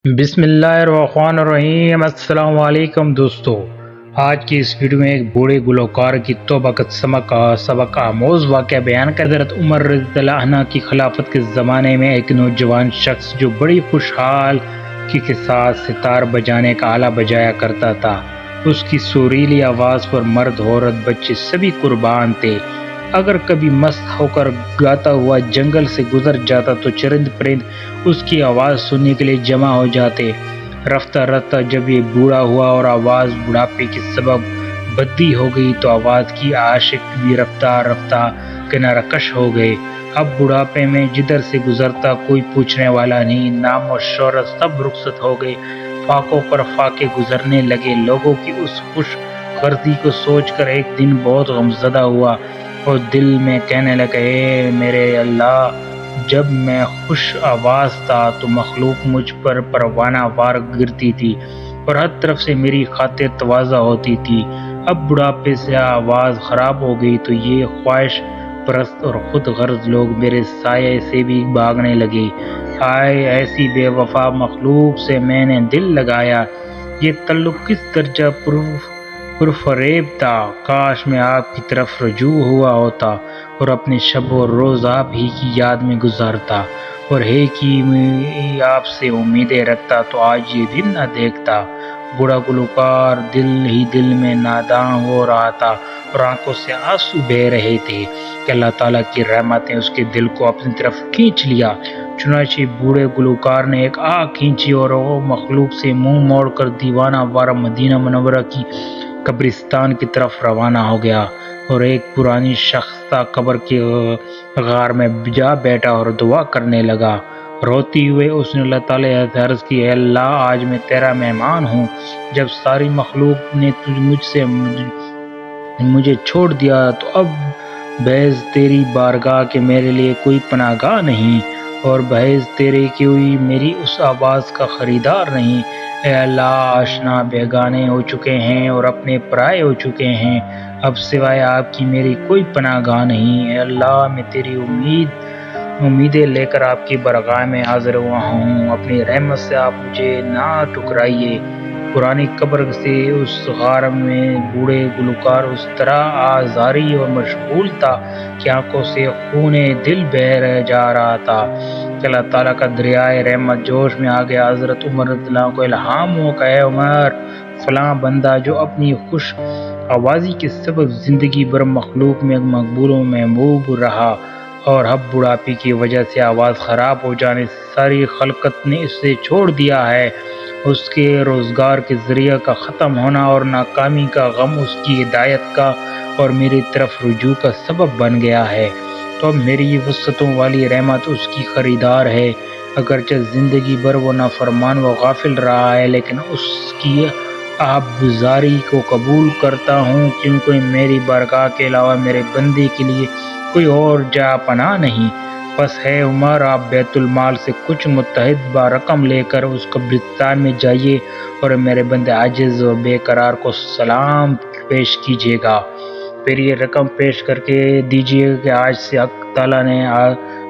بسم اللہ الرحمن الرحیم۔ السلام علیکم دوستو، آج کی اس ویڈیو میں ایک بوڑھے گلوکار کی توبہ کا سبق آموز واقعہ بیان کر حضرت عمر رضی اللہ عنہ کی خلافت کے زمانے میں ایک نوجوان شخص جو بڑی خوشحال کے ساتھ ستار بجانے کا آلہ بجایا کرتا تھا، اس کی سریلی آواز پر مرد عورت بچے سبھی قربان تھے۔ اگر کبھی مست ہو کر گاتا ہوا جنگل سے گزر جاتا تو چرند پرند اس کی آواز سننے کے لیے جمع ہو جاتے۔ رفتہ رفتہ جب یہ بوڑھا ہوا اور آواز بڑھاپے کے سبب بدی ہو گئی تو آواز کی عاشق بھی رفتہ رفتہ کنارہ کش ہو گئے۔ اب بڑھاپے میں جدھر سے گزرتا کوئی پوچھنے والا نہیں، نام و شہرت سب رخصت ہو گئے، فاقوں پر فاقے گزرنے لگے۔ لوگوں کی اس خوش غرضی کو سوچ کر ایک دن بہت غمزدہ ہوا اور دل میں کہنے لگا، اے میرے اللہ، جب میں خوش آواز تھا تو مخلوق مجھ پر پروانہ وار گرتی تھی اور ہر طرف سے میری خاطر تواضع ہوتی تھی۔ اب بڑھاپے سے آواز خراب ہو گئی تو یہ خواہش پرست اور خود غرض لوگ میرے سائے سے بھی بھاگنے لگے۔ ہائے ایسی بے وفا مخلوق سے میں نے دل لگایا، یہ تعلق کس درجہ پرفریب تھا۔ کاش میں آپ کی طرف رجوع ہوا ہوتا اور اپنے شب و روز آپ ہی کی یاد میں گزارتا اور ہے کہ آپ سے امیدیں رکھتا تو آج یہ دن نہ دیکھتا۔ بوڑھا گلوکار دل ہی دل میں ناداں ہو رہا تھا اور آنکھوں سے آنسو بہہ رہے تھے کہ اللہ تعالیٰ کی رحمت نے اس کے دل کو اپنی طرف کھینچ لیا۔ چنانچہ بوڑھے گلوکار نے ایک آنکھ کھینچی اور وہ مخلوق سے منہ موڑ کر دیوانہ وارہ مدینہ منورہ کی قبرستان کی طرف روانہ ہو گیا اور ایک پرانی شاختہ قبر کے غار میں جا بیٹھا اور دعا کرنے لگا۔ روتی ہوئے اس نے اللہ تعالیٰ سے عرض کی، اے اللہ، آج میں تیرا مہمان ہوں۔ جب ساری مخلوق نے مجھے چھوڑ دیا تو اب محض تیری بارگاہ کے میرے لیے کوئی پناہ گاہ نہیں اور محض تیرے کوئی میری اس آواز کا خریدار نہیں۔ اے اللہ، آشنا بیگانے ہو چکے ہیں اور اپنے پرائے ہو چکے ہیں، اب سوائے آپ کی میری کوئی پناہ گاہ نہیں۔ اے اللہ، میں تیری امیدیں لے کر آپ کی بارگاہ میں حاضر ہوا ہوں، اپنی رحمت سے آپ مجھے نہ ٹھکرائیے۔ پرانی قبر سے اس غار میں بوڑھے گلوکار اس طرح آزاری اور مشغول تھا کہ آنکھوں سے خون دل بہہ جا رہا تھا کہ اللہ تعالیٰ کا دریائے رحمت جوش میں آ گیا۔ حضرت عمر رضی اللہ عنہ کو الہام ہو کہ اے عمر، فلاں بندہ جو اپنی خوش آوازی کے سبب زندگی بھر مخلوق میں مقبول و محبوب رہا اور اب بڑھاپے کی وجہ سے آواز خراب ہو جانے سے ساری خلقت نے اسے چھوڑ دیا ہے، اس کے روزگار کے ذریعہ کا ختم ہونا اور ناکامی کا غم اس کی ہدایت کا اور میری طرف رجوع کا سبب بن گیا ہے، تو اب میری وسعتوں والی رحمت اس کی خریدار ہے۔ اگرچہ زندگی بھر وہ نافرمان و غافل رہا ہے، لیکن اس کی آبزاری کو قبول کرتا ہوں، کیونکہ میری بارگاہ کے علاوہ میرے بندے کے لیے کوئی اور جا پناہ نہیں۔ بس ہے عمر، آپ بیت المال سے کچھ متحد رقم لے کر اس قبرستان میں جائیے اور میرے بندے عاجز اور بے قرار کو سلام پیش کیجیے گا، پھر یہ رقم پیش کر کے دیجیے کہ آج سے حق تعالیٰ نے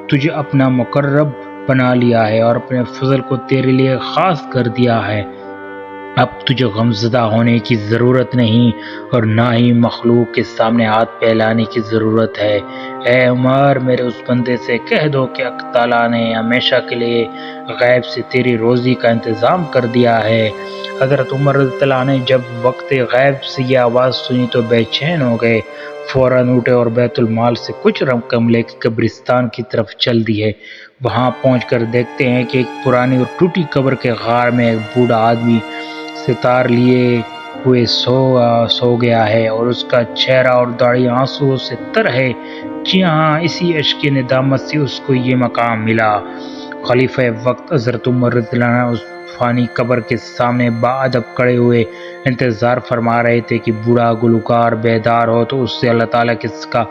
تجھے اپنا مقرب بنا لیا ہے اور اپنے فضل کو تیرے لیے خاص کر دیا ہے۔ اب تجھے غمزدہ ہونے کی ضرورت نہیں اور نہ ہی مخلوق کے سامنے ہاتھ پھیلانے کی ضرورت ہے۔ اے عمر، میرے اس بندے سے کہہ دو کہ حق تعالیٰ نے ہمیشہ کے لیے غیب سے تیری روزی کا انتظام کر دیا ہے۔ حضرت عمر رضی اللہ عنہ نے جب وقت غیب سے یہ آواز سنی تو بے چین ہو گئے، فوراً اٹھے اور بیت المال سے کچھ رقم لے کے قبرستان کی طرف چل دیے۔ وہاں پہنچ کر دیکھتے ہیں کہ ایک پرانی اور ٹوٹی قبر کے غار میں ایک بوڑھا آدمی ستار لیے ہوئے سو گیا ہے اور اس کا چہرہ اور داڑھی آنسوؤں سے تر ہے۔ جی ہاں، اسی اشک ندامت سے اس کو یہ مقام ملا۔ خلیفہ وقت حضرت عمر رضی اللہ عنہ اس فانی قبر کے سامنے باادب کھڑے ہوئے انتظار فرما رہے تھے کہ بوڑھا گلوکار بیدار ہو تو اس سے اللہ تعالیٰ کا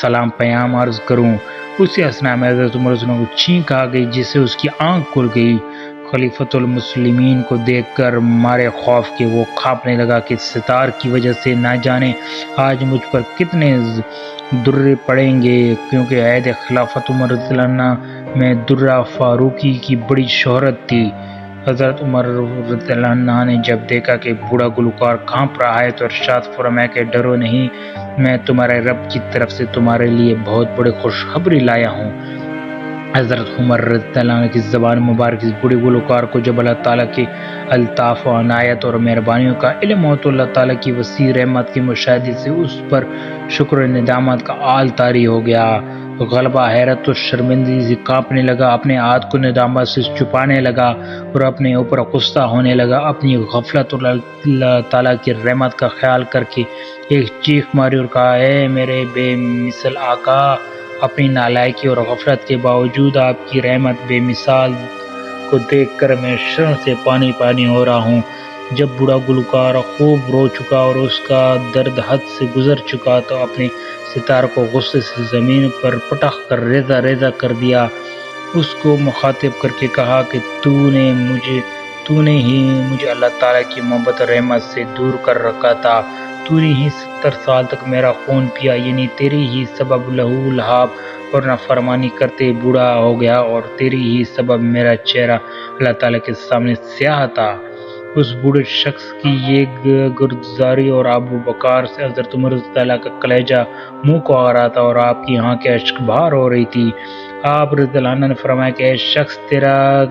سلام پیام عرض کروں۔ اسی اثنا میں حضرت عمر رضی اللہ عنہ کو چھینک آ گئی، جس سے اس کی آنکھ کھل گئی۔ خلیفۃ المسلمین کو دیکھ کر مارے خوف کے وہ کانپنے لگا کہ ستار کی وجہ سے نہ جانے آج مجھ پر کتنے درے پڑیں گے، کیونکہ عہد خلافت عمر رضی اللہ عنہ میں درہ فاروقی کی بڑی شہرت تھی۔ حضرت عمر رضی اللہ عنہ نے جب دیکھا کہ بوڑھا گلوکار کانپ رہا ہے تو ارشاد فرمایا کہ ڈرو نہیں، میں تمہارے رب کی طرف سے تمہارے لیے بہت بڑی خوشخبری لایا ہوں۔ حضرت عمر رضی اللہ عنہ کی زبان مبارک اس بوڑھے گلوکار کو جب اللہ تعالیٰ کی الطاف و عنایت اور مہربانیوں کا علم ہو تو اللہ تعالیٰ کی وسیع رحمت کے مشاہدے سے اس پر شکر و ندامت کا آل طاری ہو گیا۔ غلبہ حیرت و شرمندگی سے کانپنے لگا، اپنے ہاتھ کو ندامت سے چھپانے لگا اور اپنے اوپر غصہ ہونے لگا۔ اپنی غفلت اور اللہ تعالیٰ کی رحمت کا خیال کر کے ایک چیخ ماری اور کہا، اے میرے بے مثل آقا، اپنی نالائکی اور غفلت کے باوجود آپ کی رحمت بے مثال کو دیکھ کر میں شرم سے پانی پانی ہو رہا ہوں۔ جب بوڑھا گلوکار خوب رو چکا اور اس کا درد حد سے گزر چکا تو اپنے ستار کو غصے سے زمین پر پٹخ کر ریزہ ریزہ کر دیا۔ اس کو مخاطب کر کے کہا کہ تو نے ہی مجھے اللہ تعالیٰ کی محبت اور رحمت سے دور کر رکھا تھا، تو نے ہی 70 سال تک میرا خون پیا، یعنی تیرے ہی سبب لہو لہاب اور نافرمانی کرتے بوڑھا ہو گیا، اور تیرے ہی سبب میرا چہرہ اللہ تعالیٰ کے سامنے سیاہ تھا۔ اس بوڑھے شخص کی یہ گرگزاری اور ابو بکر سے حضرت عمر رضی اللہ کا کلیجہ منہ کو آ رہا تھا اور آپ کی آنکھیں اشک بار ہو رہی تھی۔ آپ رضی اللہ عنہ نے فرمایا کہ اے شخص، تیرا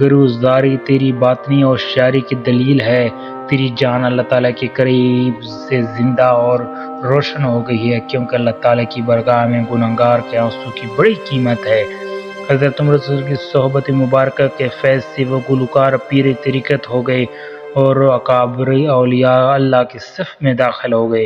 گرگزاری تیری باطنی اور ہوشیاری کی دلیل ہے، تیری جان اللہ تعالیٰ کے قریب سے زندہ اور روشن ہو گئی ہے، کیونکہ اللہ تعالیٰ کی بارگاہ میں گنہگار کے آنسو کی بڑی قیمت ہے۔ حضرت عمر رضی اللہ کی صحبت مبارکہ کے فیض سے وہ گلوکار پیر طریقت ہو گئے اور اکابر اولیاء اللہ کے صف میں داخل ہو گئے۔